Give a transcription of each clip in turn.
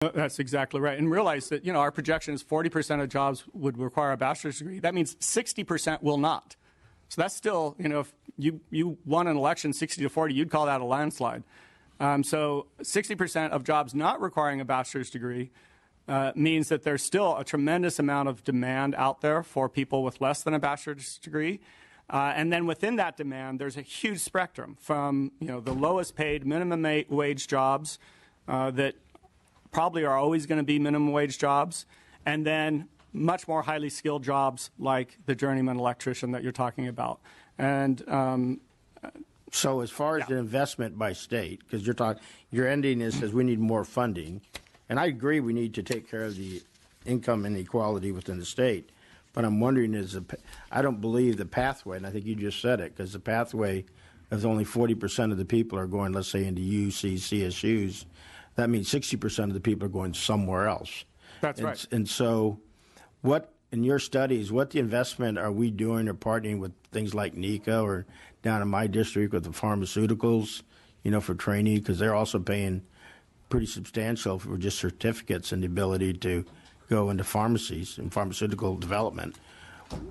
That's exactly right. And realize that, our projection is 40% of jobs would require a bachelor's degree. That means 60% will not. So that's still, if you won an election 60 to 40, you'd call that a landslide. So 60% of jobs not requiring a bachelor's degree means that there's still a tremendous amount of demand out there for people with less than a bachelor's degree. And then within that demand, there's a huge spectrum from, the lowest paid minimum wage jobs that probably are always going to be minimum wage jobs, and then much more highly skilled jobs like the journeyman electrician that you're talking about. And so as far as the investment by state, because your ending says we need more funding, and I agree we need to take care of the income inequality within the state, but I'm wondering I don't believe the pathway, and I think you just said it, because the pathway is only 40% of the people are going, let's say, into UC, CSUs. That means 60% of the people are going somewhere else. That's right. And so what, in your studies, what the investment are we doing or partnering with things like NICA or down in my district with the pharmaceuticals, for training, because they're also paying pretty substantial for just certificates and the ability to go into pharmacies and pharmaceutical development,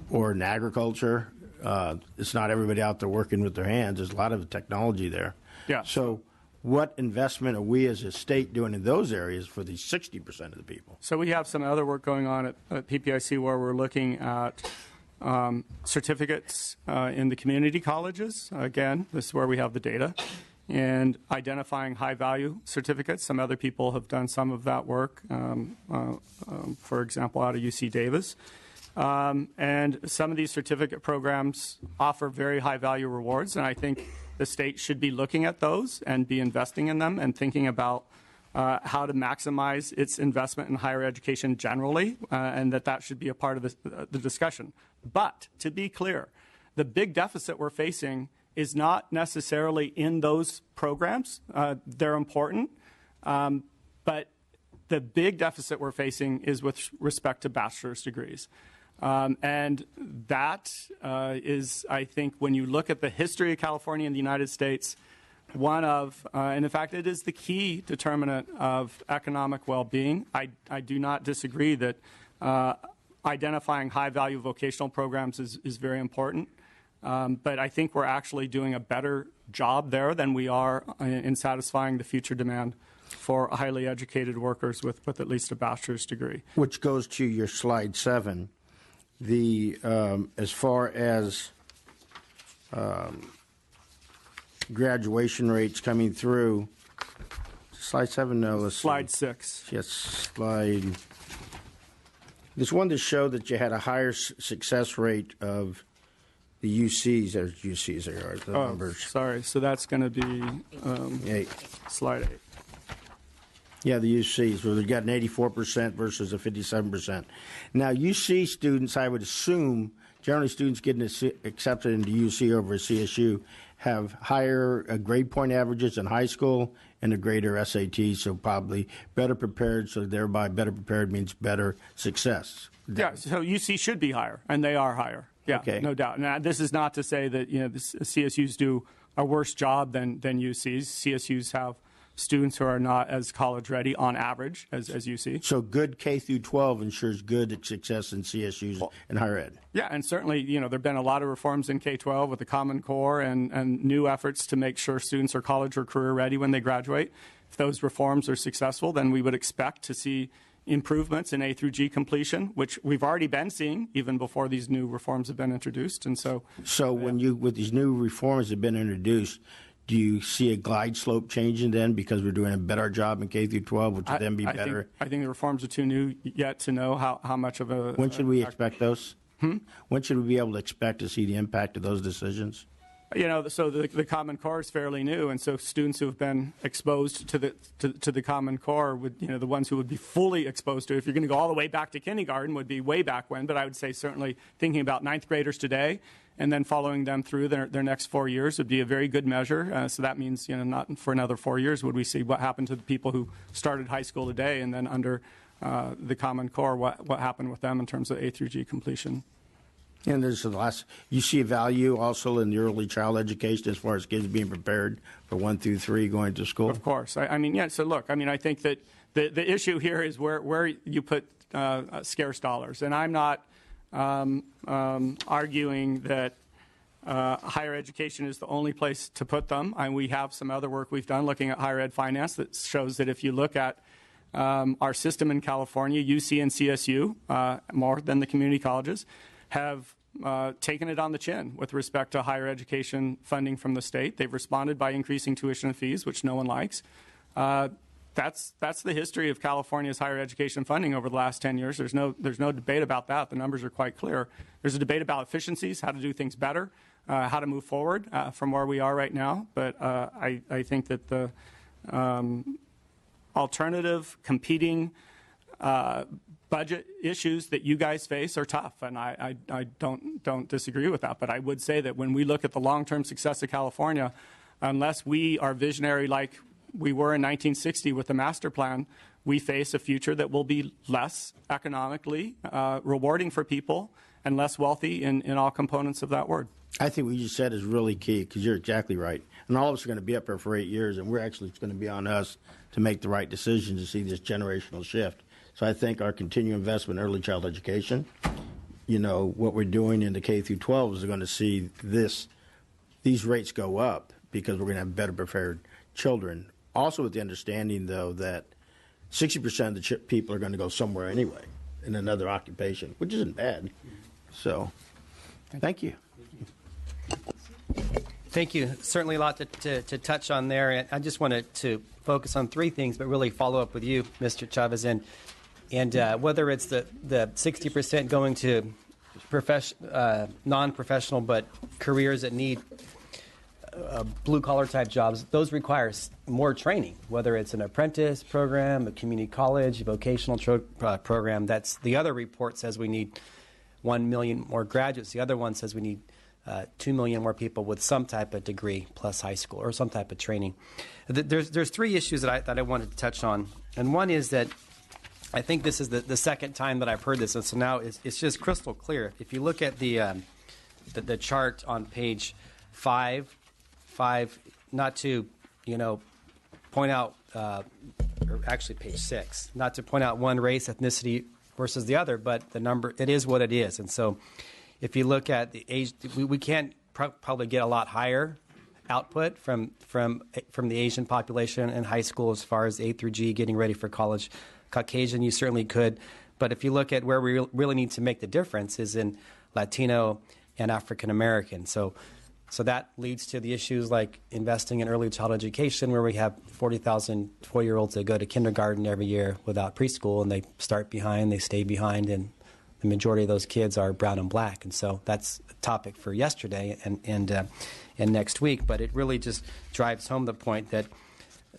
or in agriculture. It's not everybody out there working with their hands. There's a lot of technology there. Yeah. So what investment are we as a state doing in those areas for the 60% of the people? So we have some other work going on at PPIC where we're looking at certificates in the community colleges. Again, this is where we have the data. And identifying high-value certificates. Some other people have done some of that work, for example, out of UC Davis. And some of these certificate programs offer very high-value rewards, and I think the state should be looking at those and be investing in them and thinking about how to maximize its investment in higher education generally, and that should be a part of the discussion. But to be clear, the big deficit we're facing is not necessarily in those programs. They're important, but the big deficit we're facing is with respect to bachelor's degrees. And that is, I think, when you look at the history of California and the United States, one of, and in fact, it is the key determinant of economic well-being. I do not disagree that identifying high-value vocational programs is very important. But I think we're actually doing a better job there than we are in satisfying the future demand for highly educated workers with at least a bachelor's degree. Which goes to your slide 7. As far as graduation rates coming through, slide 7, no, let's Slide see. 6. Yes, slide. This one to show that you had a higher success rate of the UCs, there's UCs there are, the numbers. Sorry, so that's going to be 8. slide 8. Yeah, the UCs, where they've got an 84% versus a 57%. Now, UC students, I would assume, generally students getting accepted into UC over a CSU have higher grade point averages in high school and a greater SAT, so probably better prepared, so thereby better prepared means better success. Yeah, so UC should be higher, and they are higher. Yeah, okay. No doubt. Now, this is not to say that the CSUs do a worse job than UCs. CSUs have students who are not as college ready on average as UC. So good K through 12 ensures good success in CSUs and higher ed. Yeah, and certainly, there have been a lot of reforms in K-12 with the Common Core and new efforts to make sure students are college or career ready when they graduate. If those reforms are successful, then we would expect to see improvements in A through G completion, which we've already been seeing even before these new reforms have been introduced. And so when with these new reforms have been introduced, do you see a glide slope changing then because we're doing a better job in K through 12, which would then be better? I think the reforms are too new yet to know how much of a... When should we expect those? When should we be able to expect to see the impact of those decisions? So the Common Core is fairly new, and so students who have been exposed to the Common Core would, the ones who would be fully exposed to it, if you're going to go all the way back to kindergarten, would be way back when. But I would say certainly thinking about ninth graders today and then following them through their next 4 years would be a very good measure. So that means, not for another 4 years would we see what happened to the people who started high school today, and then under the Common Core, what happened with them in terms of A through G completion. And there's the last, you see a value also in the early child education as far as kids being prepared for 1 through 3 going to school? Of course. So look, I think that the issue here is where you put scarce dollars. And I'm not arguing that higher education is the only place to put them. And we have some other work we've done looking at higher ed finance that shows that if you look at our system in California, UC and CSU, more than the community colleges, have taken it on the chin with respect to higher education funding from the state. They've responded by increasing tuition and fees, which no one likes. That's the history of California's higher education funding over the last 10 years. There's no debate about that. The numbers are quite clear. There's a debate about efficiencies, how to do things better, how to move forward from where we are right now. But I think that the alternative competing budget issues that you guys face are tough, and I don't disagree with that. But I would say that when we look at the long-term success of California, unless we are visionary like we were in 1960 with the master plan, we face a future that will be less economically rewarding for people and less wealthy in all components of that word. I think what you said is really key, because you're exactly right. And all of us are going to be up here for 8 years, and it's going to be on us to make the right decisions to see this generational shift. So I think our continued investment in early child education, what we're doing in the K through 12 is going to see these rates go up because we're going to have better prepared children. Also with the understanding, though, that 60% of the people are going to go somewhere anyway in another occupation, which isn't bad. So thank you. Thank you. Certainly a lot to touch on there. And I just wanted to focus on three things, but really follow up with you, Mr. Chavez, and whether it's the 60% going to non-professional but careers that need blue-collar type jobs, those require more training, whether it's an apprentice program, a community college, a vocational program. That's the other report says we need 1 million more graduates. The other one says we need 2 million more people with some type of degree plus high school or some type of training. There's three issues that I wanted to touch on, and one is that I think this is the second time that I've heard this, and so now it's just crystal clear. If you look at the chart on page 5, not to point out, or actually page 6, not to point out one race, ethnicity versus the other, but the number, it is what it is. And so if you look at the age, we can't probably get a lot higher output from the Asian population in high school as far as A through G, getting ready for college. Caucasian, you certainly could. But if you look at where we really need to make the difference is in Latino and African American. So that leads to the issues like investing in early child education, where we have 40,000 4-year-olds that go to kindergarten every year without preschool, and they start behind, they stay behind, and the majority of those kids are brown and black. And so that's a topic for yesterday and next week. But it really just drives home the point that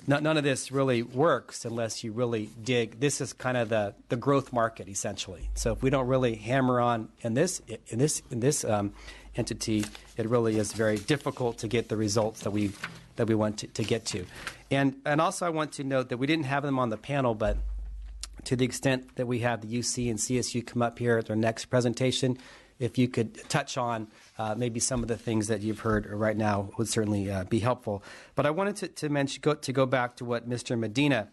none of this really works unless you really dig. This is kind of the growth market, essentially. So if we don't really hammer on in this entity, it really is very difficult to get the results that we want to get to. And also I want to note that we didn't have them on the panel, but to the extent that we have the UC and CSU come up here at their next presentation, if you could touch on maybe some of the things that you've heard right now would certainly be helpful. But I wanted to mention, go back to what Mr. Medina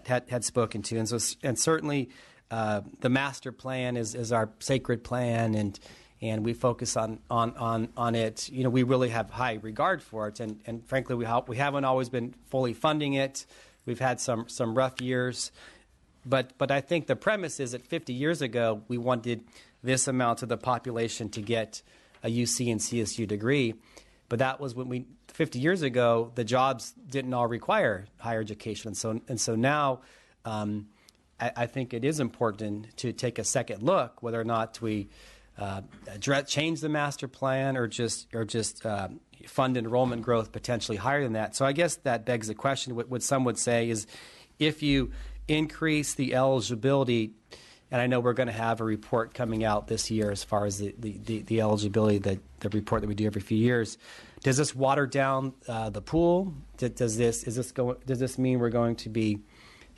had spoken to, and certainly the master plan is our sacred plan, and we focus on it. We really have high regard for it, and frankly, we haven't always been fully funding it. We've had some rough years, but I think the premise is that 50 years ago we wanted this amount of the population to get a UC and CSU degree, but that was when 50 years ago, the jobs didn't all require higher education. And so now I think it is important to take a second look whether or not we change the master plan or just fund enrollment growth potentially higher than that. So I guess that begs the question, what some would say is if you increase the eligibility, and I know we're going to have a report coming out this year as far as the eligibility, the report that we do every few years. Does this water down the pool? Does this mean we're going to be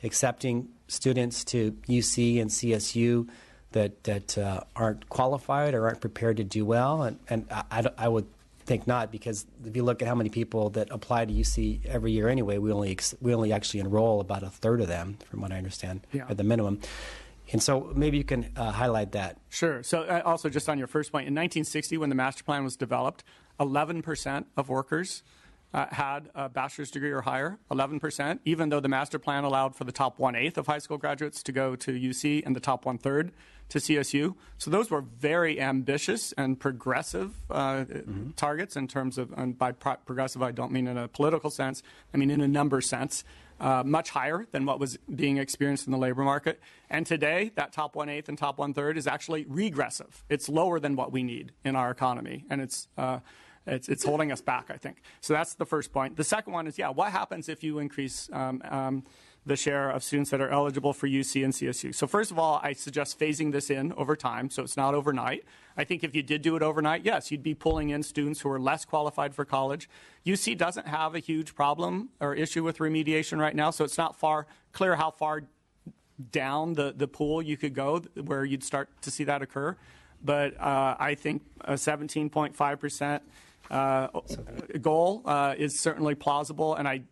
accepting students to UC and CSU that aren't qualified or aren't prepared to do well? And I would think not, because if you look at how many people that apply to UC every year anyway, we only actually enroll about a third of them, from what I understand, at the minimum. And so maybe you can highlight that. Sure. So also just on your first point, in 1960, when the master plan was developed, 11% of workers had a bachelor's degree or higher, 11%, even though the master plan allowed for the top 1/8 of high school graduates to go to UC and the top 1/3 to CSU. So those were very ambitious and progressive targets in terms of, and by progressive I don't mean in a political sense, I mean in a number sense, much higher than what was being experienced in the labor market. And today, that top 1/8 and top 1/3 is actually regressive. It's lower than what we need in our economy, and it's holding us back, I think. So that's the first point. The second one is, what happens if you increase the share of students that are eligible for UC and CSU? So first of all, I suggest phasing this in over time, so it's not overnight. I think if you did do it overnight, yes, you'd be pulling in students who are less qualified for college. UC doesn't have a huge problem or issue with remediation right now, so it's not clear how far down the pool you could go where you'd start to see that occur. But I think a 17.5% goal is certainly plausible, and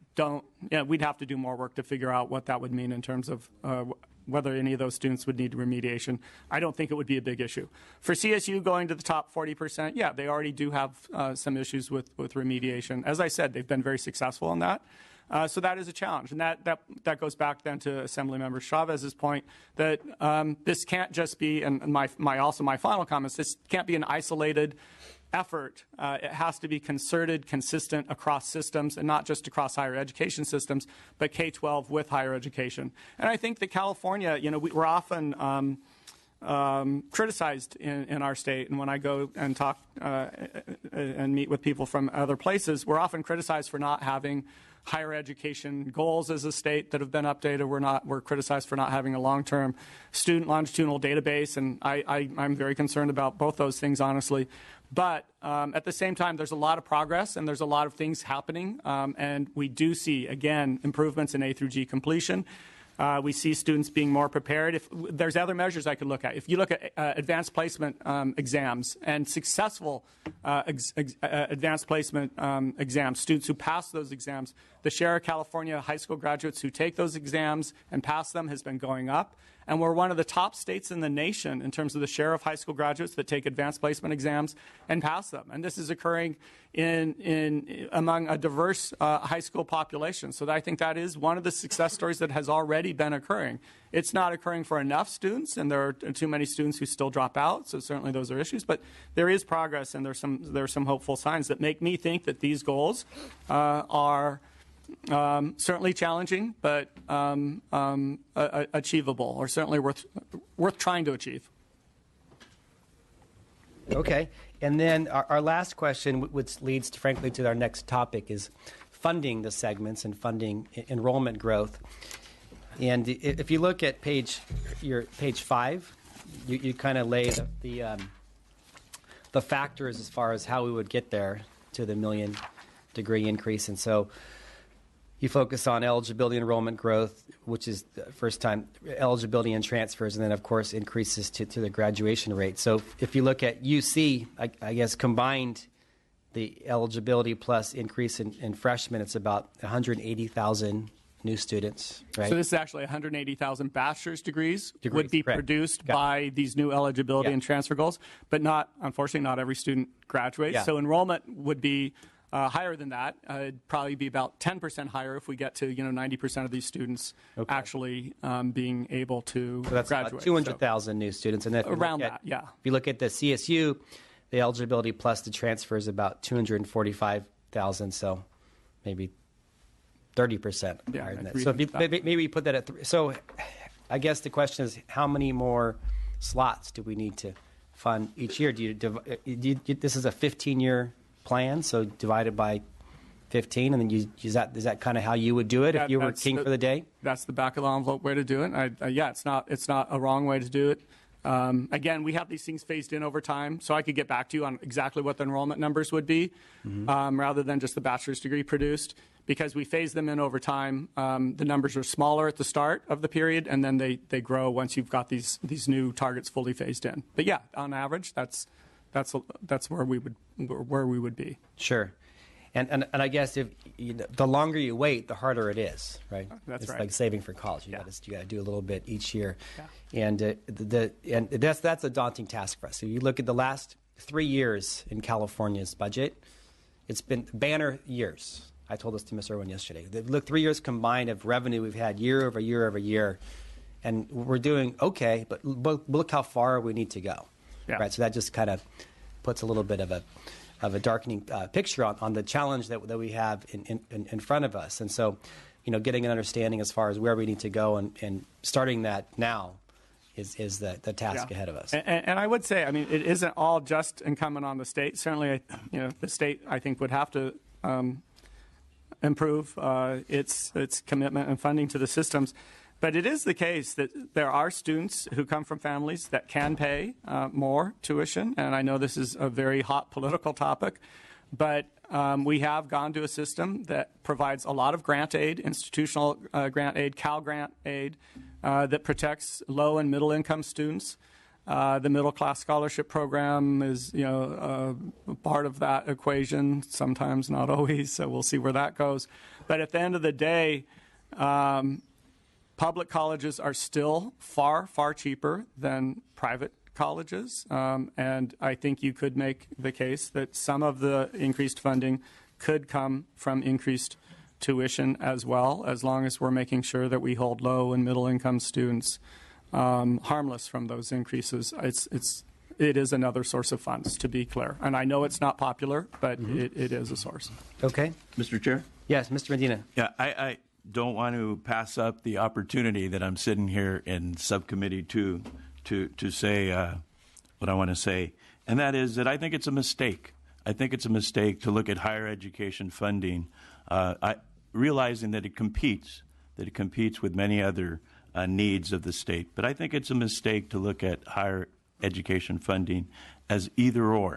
we'd have to do more work to figure out what that would mean in terms of whether any of those students would need remediation. I don't think it would be a big issue. For CSU going to the top 40%, they already do have some issues with remediation. As I said, they've been very successful in that. So that is a challenge. And that goes back then to Assemblymember Chavez's point that this can't just be, and my final comments, this can't be an isolated effort. It has to be concerted, consistent across systems, and not just across higher education systems, but K-12 with higher education. And I think that California, we're often criticized in our state, and when I go and talk and meet with people from other places, we're often criticized for not having higher education goals as a state that have been updated. We're criticized for not having a long-term student longitudinal database, and I'm very concerned about both those things, honestly. But at the same time, there's a lot of progress and there's a lot of things happening, and we do see, again, improvements in A through G completion. We see students being more prepared. There's other measures I could look at. If you look at advanced placement exams and successful advanced placement exams, students who pass those exams, the share of California high school graduates who take those exams and pass them has been going up. And we're one of the top states in the nation in terms of the share of high school graduates that take advanced placement exams and pass them. And this is occurring among a diverse high school population. So I think that is one of the success stories that has already been occurring. It's not occurring for enough students, and there are too many students who still drop out. So certainly those are issues. But there is progress, and there are some hopeful signs that make me think that these goals are certainly challenging, but achievable, or certainly worth trying to achieve. Okay. And then our last question, which leads, frankly, to our next topic, is funding the segments and funding enrollment growth. And if you look at page 5, you kind of lay the factors as far as how we would get there to the 1 million degree increase. And so you focus on eligibility enrollment growth, which is the first time eligibility and transfers, and then, of course, increases to the graduation rate. So if you look at UC, I guess combined the eligibility plus increase in freshmen, it's about 180,000 new students, right? So this is actually 180,000 bachelor's degrees would be correct. produced by these new eligibility and transfer goals, but unfortunately, not every student graduates. Yeah. So enrollment would be higher than that. It'd probably be about 10% higher if we get to 90% of these students actually being able to So that's graduate. about 200,000 new students. And if Around that, yeah. If you look at the CSU, the eligibility plus the transfer is about 245,000, so maybe 30% higher than that. So if you, maybe you put that at so I guess the question is, how many more slots do we need to fund each year? This is a 15-year plan, so divided by 15, and then is that kind of how you would do it if you were king for the day? That's the back of the envelope way to do it. It's not a wrong way to do it. Again, we have these things phased in over time, so I could get back to you on exactly what the enrollment numbers would be, rather than just the bachelor's degree produced, because we phase them in over time. The numbers are smaller at the start of the period, and then they grow once you've got these new targets fully phased in. But yeah, on average, that's that's where we would be. Sure. And I guess if the longer you wait, the harder it is, right? That's it's right. like saving for college. You got to do a little bit each year, Yeah. and that's a daunting task for us. So you look at the last 3 years in California's budget; it's been banner years. I told this to Ms. Irwin yesterday. Look, 3 years combined of revenue we've had year over year over year, and we're doing okay. But look how far we need to go, right? So that just kind of puts a little bit of a darkening picture on the challenge that we have in front of us. And so, getting an understanding as far as where we need to go and starting that now is the task ahead of us. And I would say, I mean, it isn't all just incumbent on the state. Certainly, the state, I think, would have to improve its commitment and funding to the systems. But it is the case that there are students who come from families that can pay more tuition, and I know this is a very hot political topic, but we have gone to a system that provides a lot of grant aid, institutional grant aid, Cal grant aid, that protects low and middle income students. The middle class scholarship program is, part of that equation, sometimes not always, so we'll see where that goes. But at the end of the day, public colleges are still far, far cheaper than private colleges, and I think you could make the case that some of the increased funding could come from increased tuition as well, as long as we're making sure that we hold low and middle income students harmless from those increases. It is another source of funds, to be clear. And I know it's not popular, but it is a source. Okay. Mr. Chair? Yes, Mr. Medina. Yeah, I don't want to pass up the opportunity that I'm sitting here in subcommittee to say what I want to say, and that is that I think it's a mistake. I think it's a mistake to look at higher education funding, realizing that it competes with many other needs of the state. But I think it's a mistake to look at higher education funding as either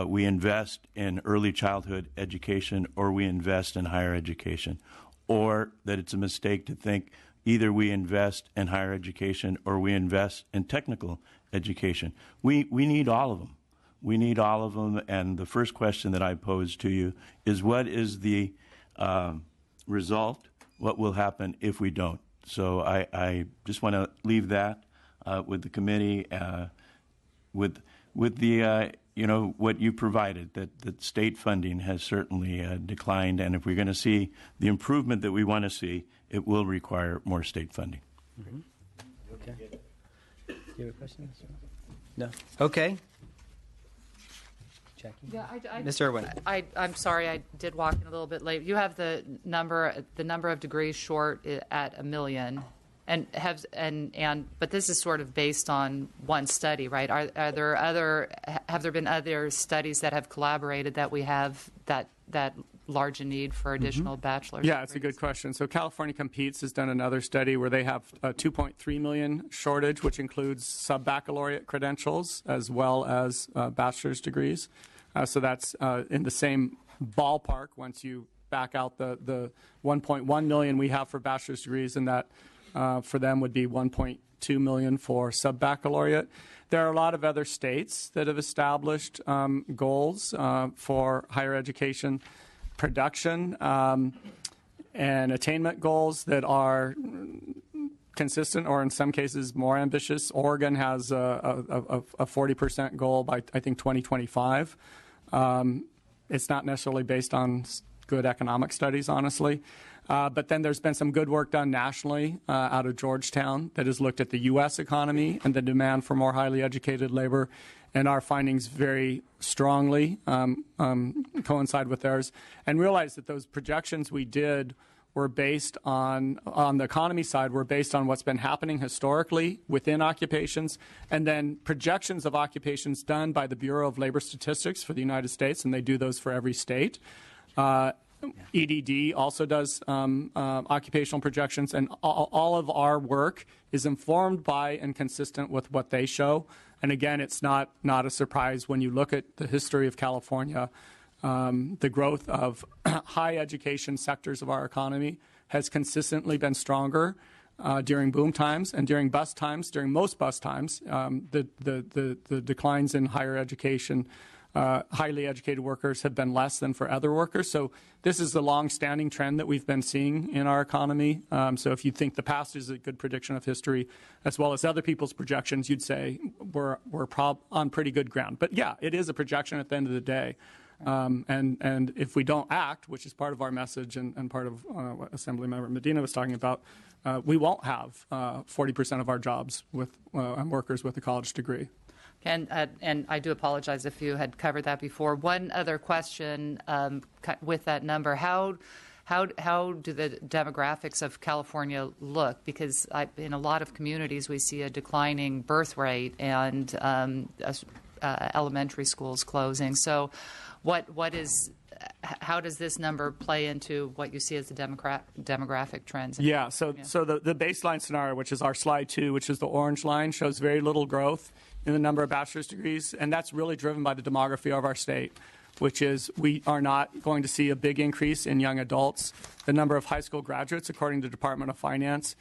we invest in early childhood education or we invest in higher education, or that it's a mistake to think either we invest in higher education or we invest in technical education. We need all of them. We need all of them. And the first question that I pose to you is, what is the result? What will happen if we don't? So I just want to leave that with the committee, with the what you provided, that state funding has certainly declined, and if we're going to see the improvement that we want to see, it will require more state funding. Mm-hmm. Okay. Do you have a question? No. Okay. Jackie? Yeah, Ms. Irwin. I'm sorry, I did walk in a little bit late. You have the number of degrees short at 1 million, but this is sort of based on one study, right? Have there been other studies that have collaborated that we have that large a need for additional bachelor's Yeah, it's a degrees? good question. So California Competes has done another study where they have a 2.3 million shortage, which includes sub-baccalaureate credentials as well as bachelor's degrees. So that's in the same ballpark once you back out the 1.1 million we have for bachelor's degrees, and that for them would be 1.2 million for sub-baccalaureate. There are a lot of other states that have established goals for higher education production and attainment goals that are consistent, or in some cases more ambitious. Oregon has a 40% goal by, I think, 2025. It's not necessarily based on good economic studies, honestly. But then there's been some good work done nationally out of Georgetown that has looked at the U.S. economy and the demand for more highly educated labor, and our findings very strongly coincide with theirs, and realize that those projections we did were based on the economy side, were based on what's been happening historically within occupations, and then projections of occupations done by the Bureau of Labor Statistics for the United States, and they do those for every state. EDD also does occupational projections, and all of our work is informed by and consistent with what they show. And again, it's not a surprise when you look at the history of California. The growth of high education sectors of our economy has consistently been stronger during boom times, and during bust times, during most bust times, the declines in higher education, highly educated workers have been less than for other workers. So this is the long-standing trend that we've been seeing in our economy. So if you think the past is a good prediction of history, as well as other people's projections, you'd say we're on pretty good ground. But yeah, it is a projection at the end of the day. And if we don't act, which is part of our message and part of what Assemblymember Medina was talking about, we won't have 40% of our jobs with workers with a college degree. And I do apologize if you had covered that before. One other question with that number: how do the demographics of California look? Because in a lot of communities we see a declining birth rate and elementary schools closing. So, how does this number play into what you see as the demographic trends? Yeah, so the baseline scenario, which is our slide 2, which is the orange line, shows very little growth in the number of bachelor's degrees, and that's really driven by the demography of our state, which is we are not going to see a big increase in young adults. The number of high school graduates, according to the Department of Finance,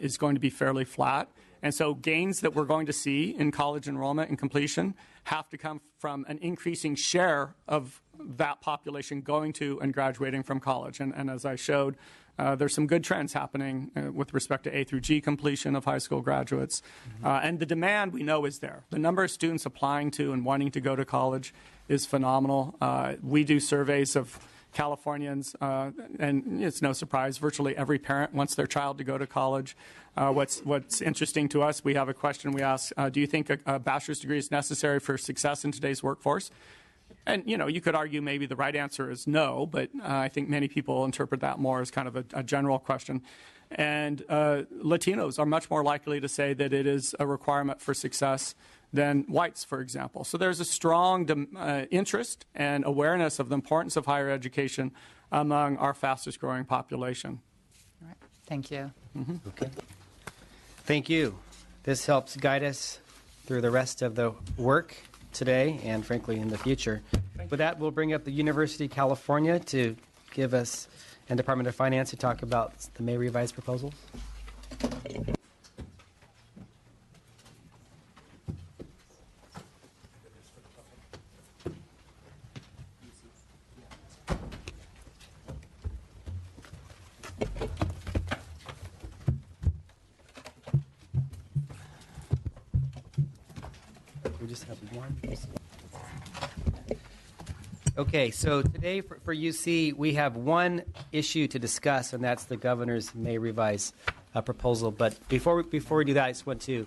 is going to be fairly flat. And so gains that we're going to see in college enrollment and completion have to come from an increasing share of that population going to and graduating from college. And as I showed, there's some good trends happening with respect to A through G completion of high school graduates. And the demand we know is there. The number of students applying to and wanting to go to college is phenomenal. We do surveys of Californians, and it's no surprise, virtually every parent wants their child to go to college. What's interesting to us, we have a question we ask, do you think a bachelor's degree is necessary for success in today's workforce? And, you could argue maybe the right answer is no, but I think many people interpret that more as kind of a general question. And Latinos are much more likely to say that it is a requirement for success than whites, for example. So there's a strong interest and awareness of the importance of higher education among our fastest growing population. All right. Thank you. Okay. Thank you. This helps guide us through the rest of the work today and, frankly, in the future. With that, we'll bring up the University of California to give us, and Department of Finance to talk about the May revised proposals. We just have one. Okay, so today for UC, we have one issue to discuss, and that's the governor's May revise proposal. But before we do that, I just want to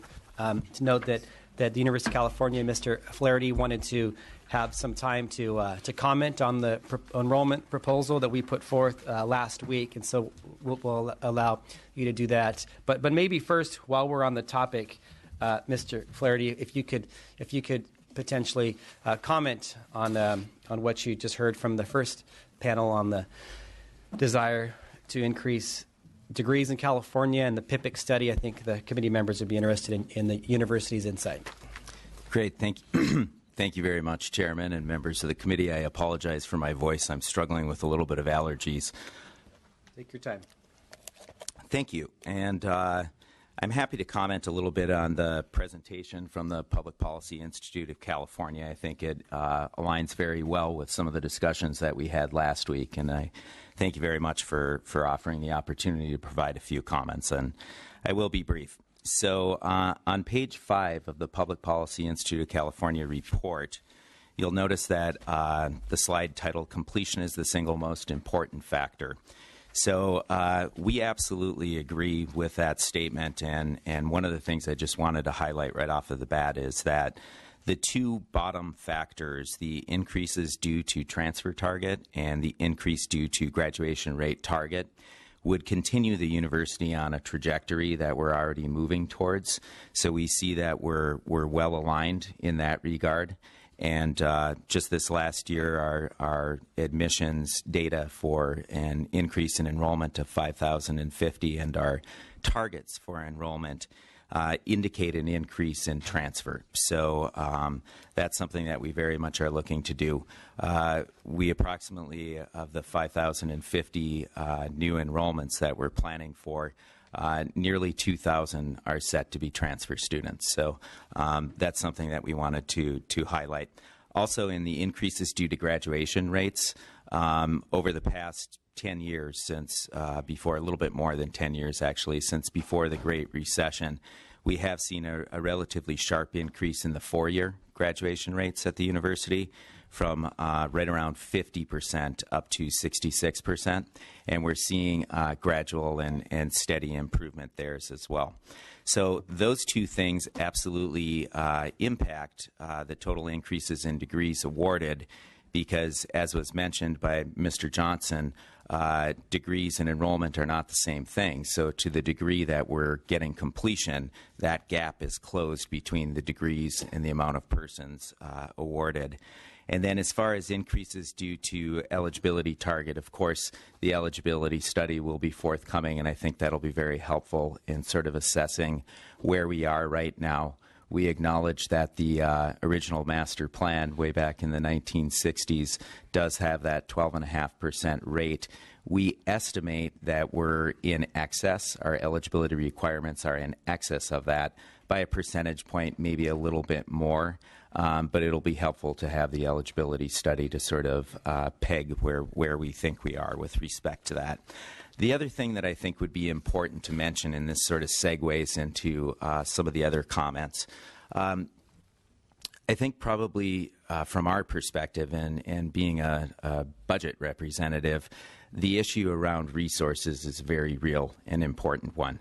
note that the University of California, Mr. Flaherty, wanted to have some time to comment on the enrollment proposal that we put forth last week, and so we'll allow you to do that. But maybe first, while we're on the topic, Mr. Flaherty, if you could potentially comment on what you just heard from the first panel on the desire to increase degrees in California and the PIPIC study. I think the committee members would be interested in the university's insight. Great. Thank you. Thank you very much, Chairman and members of the committee. I apologize for my voice. I'm struggling with a little bit of allergies. Take your time. Thank you. And I'm happy to comment a little bit on the presentation from the Public Policy Institute of California. I think it aligns very well with some of the discussions that we had last week, and I thank you very much for offering the opportunity to provide a few comments, and I will be brief. So on page 5 of the Public Policy Institute of California report, you'll notice that the slide titled "Completion is the single most important factor." So we absolutely agree with that statement, and one of the things I just wanted to highlight right off of the bat is that the two bottom factors, the increases due to transfer target and the increase due to graduation rate target, would continue the university on a trajectory that we're already moving towards. So we see that we're well aligned in that regard. And just this last year, our admissions data for an increase in enrollment of 5,050 and our targets for enrollment indicate an increase in transfer. So that's something that we very much are looking to do. We approximately, of the 5,050 new enrollments that we're planning for, nearly 2,000 are set to be transfer students. So that's something that we wanted to highlight. Also, in the increases due to graduation rates, over the past 10 years, since before, a little bit more than 10 years actually, since before the Great Recession, we have seen a relatively sharp increase in the four-year graduation rates at the university, from right around 50% up to 66%. And we're seeing gradual and steady improvement there as well. So those two things absolutely impact the total increases in degrees awarded, because, as was mentioned by Mr. Johnson, degrees and enrollment are not the same thing. So to the degree that we're getting completion, that gap is closed between the degrees and the amount of persons awarded. And then as far as increases due to eligibility target, of course, the eligibility study will be forthcoming, and I think that'll be very helpful in sort of assessing where we are right now. We acknowledge that the original master plan way back in the 1960s does have that 12.5% rate. We estimate that we're in excess, our eligibility requirements are in excess of that by a percentage point, maybe a little bit more. But it'll be helpful to have the eligibility study to sort of peg where we think we are with respect to that. The other thing that I think would be important to mention, and this sort of segues into some of the other comments, I think probably from our perspective and being a budget representative, the issue around resources is a very real and important one.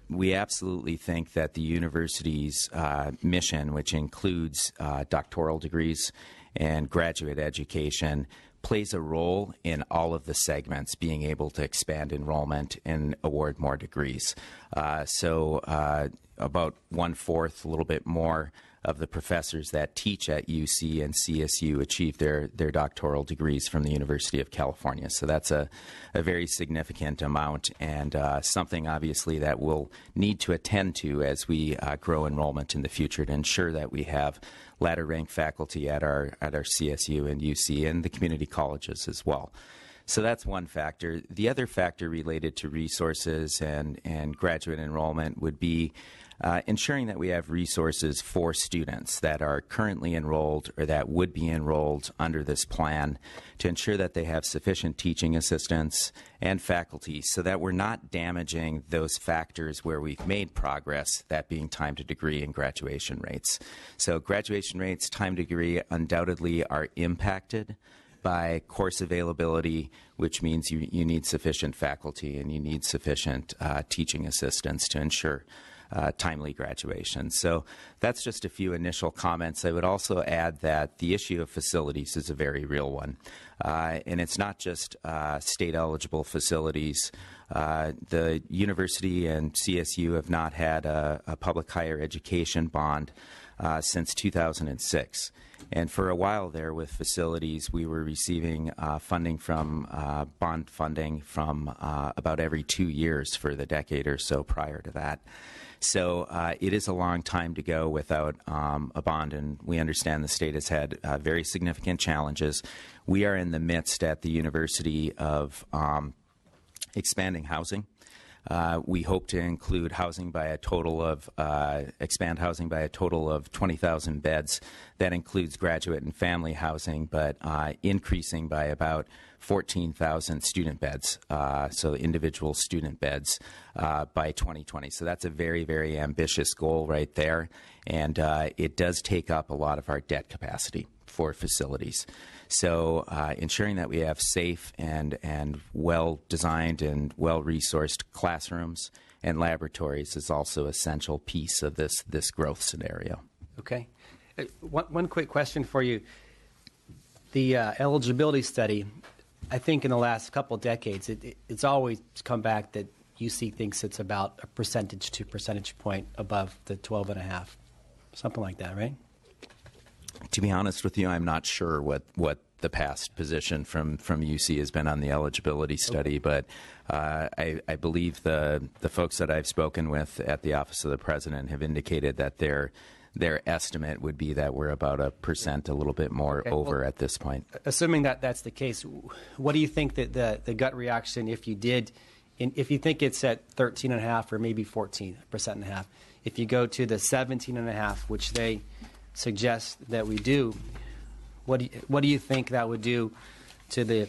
We absolutely think that the university's mission, which includes doctoral degrees and graduate education, plays a role in all of the segments being able to expand enrollment and award more degrees. So about 1/4, a little bit more, of the professors that teach at UC and CSU achieve their doctoral degrees from the University of California. So that's a very significant amount, and something obviously that we'll need to attend to as we grow enrollment in the future to ensure that we have ladder rank faculty at our CSU and UC and the community colleges as well. So that's one factor. The other factor related to resources and graduate enrollment would be ensuring that we have resources for students that are currently enrolled or that would be enrolled under this plan, to ensure that they have sufficient teaching assistants and faculty so that we're not damaging those factors where we've made progress, that being time to degree and graduation rates. So graduation rates, time to degree undoubtedly are impacted by course availability, which means you need sufficient faculty and you need sufficient teaching assistants to ensure timely graduation. So that's just a few initial comments. I would also add that the issue of facilities is a very real one. And it's not just state eligible facilities. The university and CSU have not had a public higher education bond since 2006. And for a while there with facilities, we were receiving funding from bond funding from about every 2 years for the decade or so prior to that. So it is a long time to go without a bond, and we understand the state has had very significant challenges. We are in the midst at the university of expanding housing. We hope to include housing by a total of, expand housing by a total of 20,000 beds. That includes graduate and family housing, but increasing by about 14,000 student beds, so individual student beds by 2020. So that's a very, very ambitious goal right there, and it does take up a lot of our debt capacity for facilities. So ensuring that we have safe and well-designed and well-resourced classrooms and laboratories is also an essential piece of this growth scenario. Okay. One quick question for you. The eligibility study, I think in the last couple of decades, it's always come back that UC thinks it's about a percentage to percentage point above the 12.5, something like that, right? To be honest with you, I'm not sure what the past position from UC has been on the eligibility study, but I believe the folks that I've spoken with at the Office of the President have indicated that their estimate would be that we're about 1%, a little bit more over at this point. Assuming that that's the case, what do you think that the gut reaction, if you did And if you think it's at 13.5 or maybe 14.5%, if you go to the 17.5, which they suggest that we do, what do you think that would do to the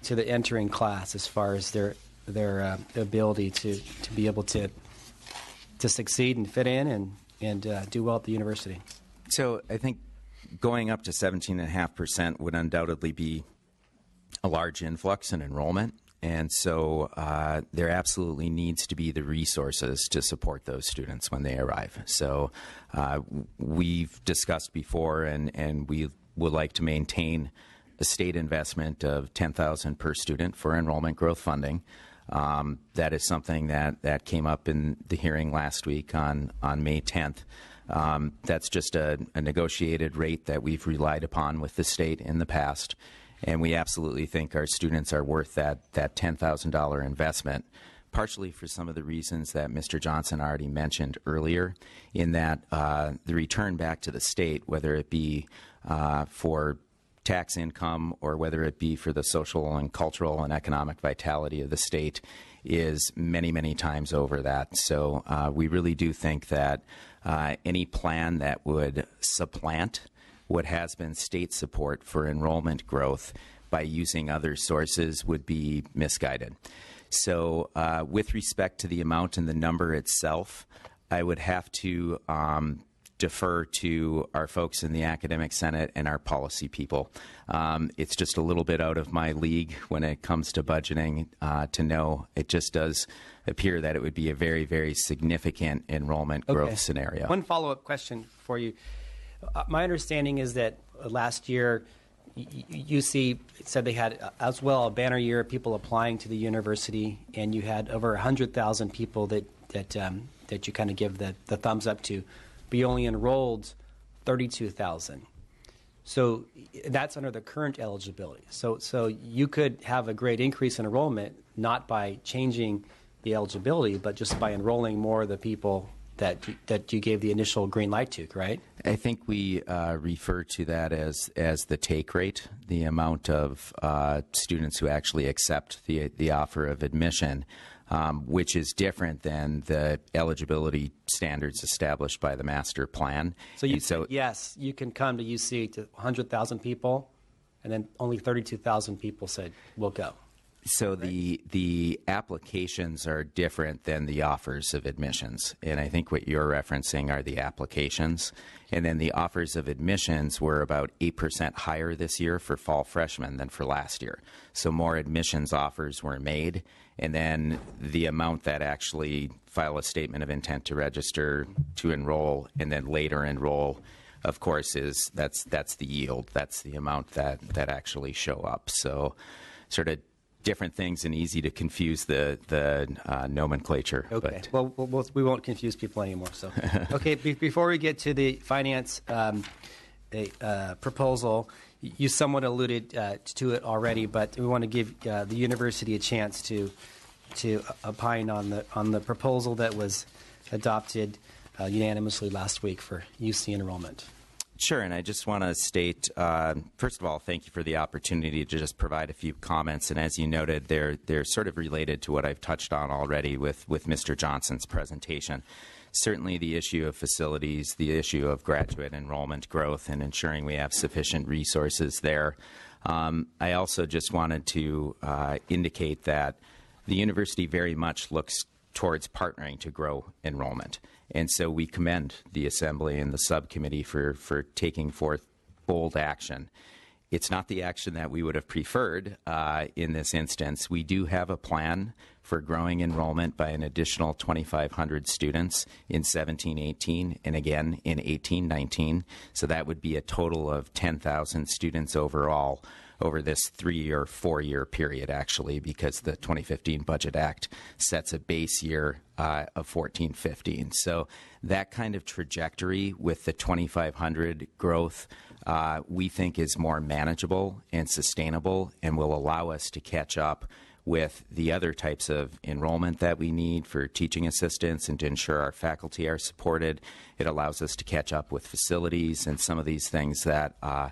entering class as far as their ability to be able to succeed and fit in and do well at the university? So I think going up to 17.5% would undoubtedly be a large influx in enrollment. And so there absolutely needs to be the resources to support those students when they arrive. So we've discussed before, and we would like to maintain a state investment of $10,000 per student for enrollment growth funding. That is something that came up in the hearing last week on May 10th. That's just a negotiated rate that we've relied upon with the state in the past. And we absolutely think our students are worth that $10,000 investment, partially for some of the reasons that Mr. Johnson already mentioned earlier, in that the return back to the state, whether it be for tax income or whether it be for the social and cultural and economic vitality of the state, is many, many times over that. So we really do think that any plan that would supplant what has been state support for enrollment growth by using other sources would be misguided. So with respect to the amount and the number itself, I would have to defer to our folks in the Academic Senate and our policy people. It's just a little bit out of my league when it comes to budgeting to know. It just does appear that it would be a very, very significant enrollment growth scenario. One follow-up question for you. My understanding is that last year UC said they had as well a banner year of people applying to the university, and you had over 100,000 people that you kind of give the thumbs up to, but you only enrolled 32,000. So that's under the current eligibility. So you could have a great increase in enrollment not by changing the eligibility, but just by enrolling more of the people that you gave the initial green light to, right? I think we refer to that as the take rate, the amount of students who actually accept the offer of admission, which is different than the eligibility standards established by the master plan. So you said, yes, you can come to UC to 100,000 people, and then only 32,000 people said, we'll go. So the applications are different than the offers of admissions. And I think what you're referencing are the applications. And then the offers of admissions were about 8% higher this year for fall freshmen than for last year. So more admissions offers were made. And then the amount that actually file a statement of intent to register, to enroll, and then later enroll, of course, that's the yield. That's the amount that actually show up. So sort of different things and easy to confuse the nomenclature. Okay. Well, we won't confuse people anymore. So, okay. Before we get to the finance proposal, you somewhat alluded to it already, but we want to give the university a chance to opine on the proposal that was adopted unanimously last week for UC enrollment. Sure, and I just want to state, first of all, thank you for the opportunity to just provide a few comments. And as you noted, they're sort of related to what I've touched on already with Mr. Johnson's presentation. Certainly the issue of facilities, the issue of graduate enrollment growth, and ensuring we have sufficient resources there. I also just wanted to indicate that the university very much looks towards partnering to grow enrollment. And so we commend the Assembly and the subcommittee for taking forth bold action. It's not the action that we would have preferred in this instance. We do have a plan for growing enrollment by an additional 2,500 students in 17-18 and again in 18-19. So that would be a total of 10,000 students overall over this 3 or 4 year period, actually, because the 2015 Budget Act sets a base year of 14-15. So that kind of trajectory with the 2,500 growth we think is more manageable and sustainable and will allow us to catch up with the other types of enrollment that we need for teaching assistants and to ensure our faculty are supported. It allows us to catch up with facilities and some of these things that are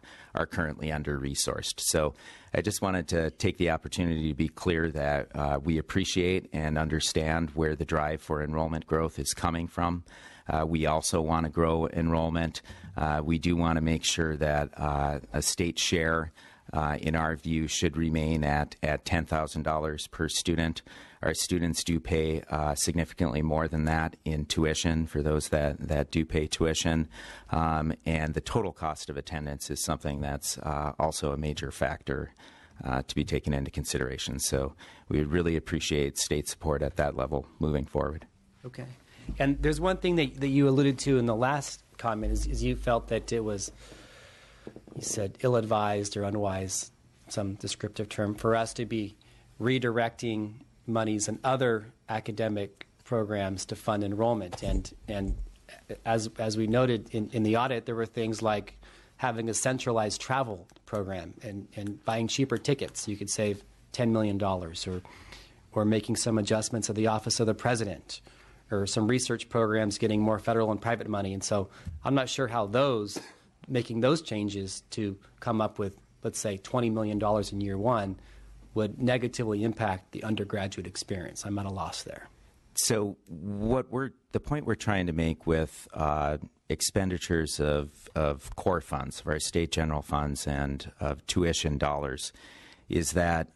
currently under-resourced. So I just wanted to take the opportunity to be clear that we appreciate and understand where the drive for enrollment growth is coming from. We also want to grow enrollment. We do want to make sure that a state share in our view, should remain at $10,000 per student. Our students do pay significantly more than that in tuition for those that do pay tuition. And the total cost of attendance is something that's also a major factor to be taken into consideration. So we would really appreciate state support at that level moving forward. Okay. And there's one thing that you alluded to in the last comment is you felt that it was, you said, ill-advised or unwise, some descriptive term, for us to be redirecting monies in other academic programs to fund enrollment. And as we noted in the audit, there were things like having a centralized travel program and buying cheaper tickets. You could save $10 million, or making some adjustments at the Office of the President, or some research programs getting more federal and private money. And so I'm not sure how making those changes to come up with, let's say, $20 million in year one would negatively impact the undergraduate experience. I'm at a loss there. So the point we're trying to make with expenditures of core funds, of our state general funds and of tuition dollars, is that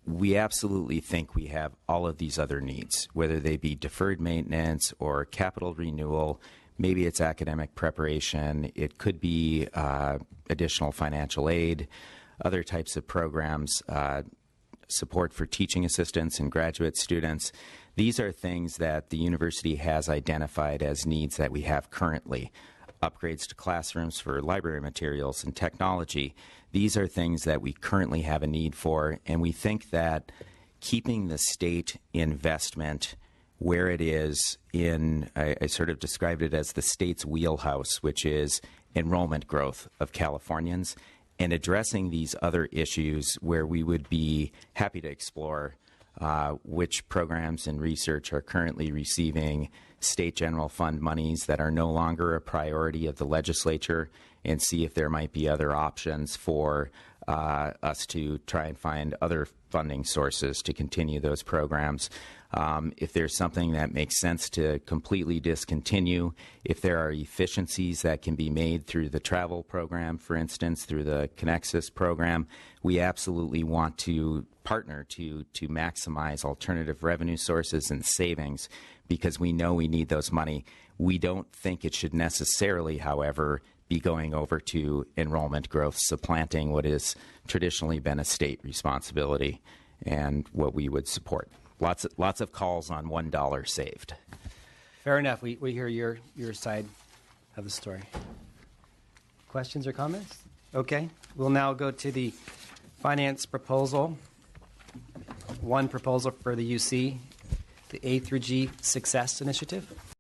we absolutely think we have all of these other needs, whether they be deferred maintenance or capital renewal. Maybe it's academic preparation. It could be additional financial aid, other types of programs, support for teaching assistants and graduate students. These are things that the university has identified as needs that we have currently. Upgrades to classrooms for library materials and technology. These are things that we currently have a need for, and we think that keeping the state investment where it is in, I sort of described it as the state's wheelhouse, which is enrollment growth of Californians, and addressing these other issues where we would be happy to explore which programs and research are currently receiving state general fund monies that are no longer a priority of the legislature, and see if there might be other options for us to try and find other funding sources to continue those programs. If there's something that makes sense to completely discontinue, if there are efficiencies that can be made through the travel program, for instance, through the Connexus program, we absolutely want to partner to maximize alternative revenue sources and savings, because we know we need those money. We don't think it should necessarily, however, be going over to enrollment growth, supplanting what has traditionally been a state responsibility and what we would support. Lots of calls on $1 saved. Fair enough. We hear your side of the story. Questions or comments? Okay. We'll now go to the finance proposal. One proposal for the UC, the A through G Success Initiative.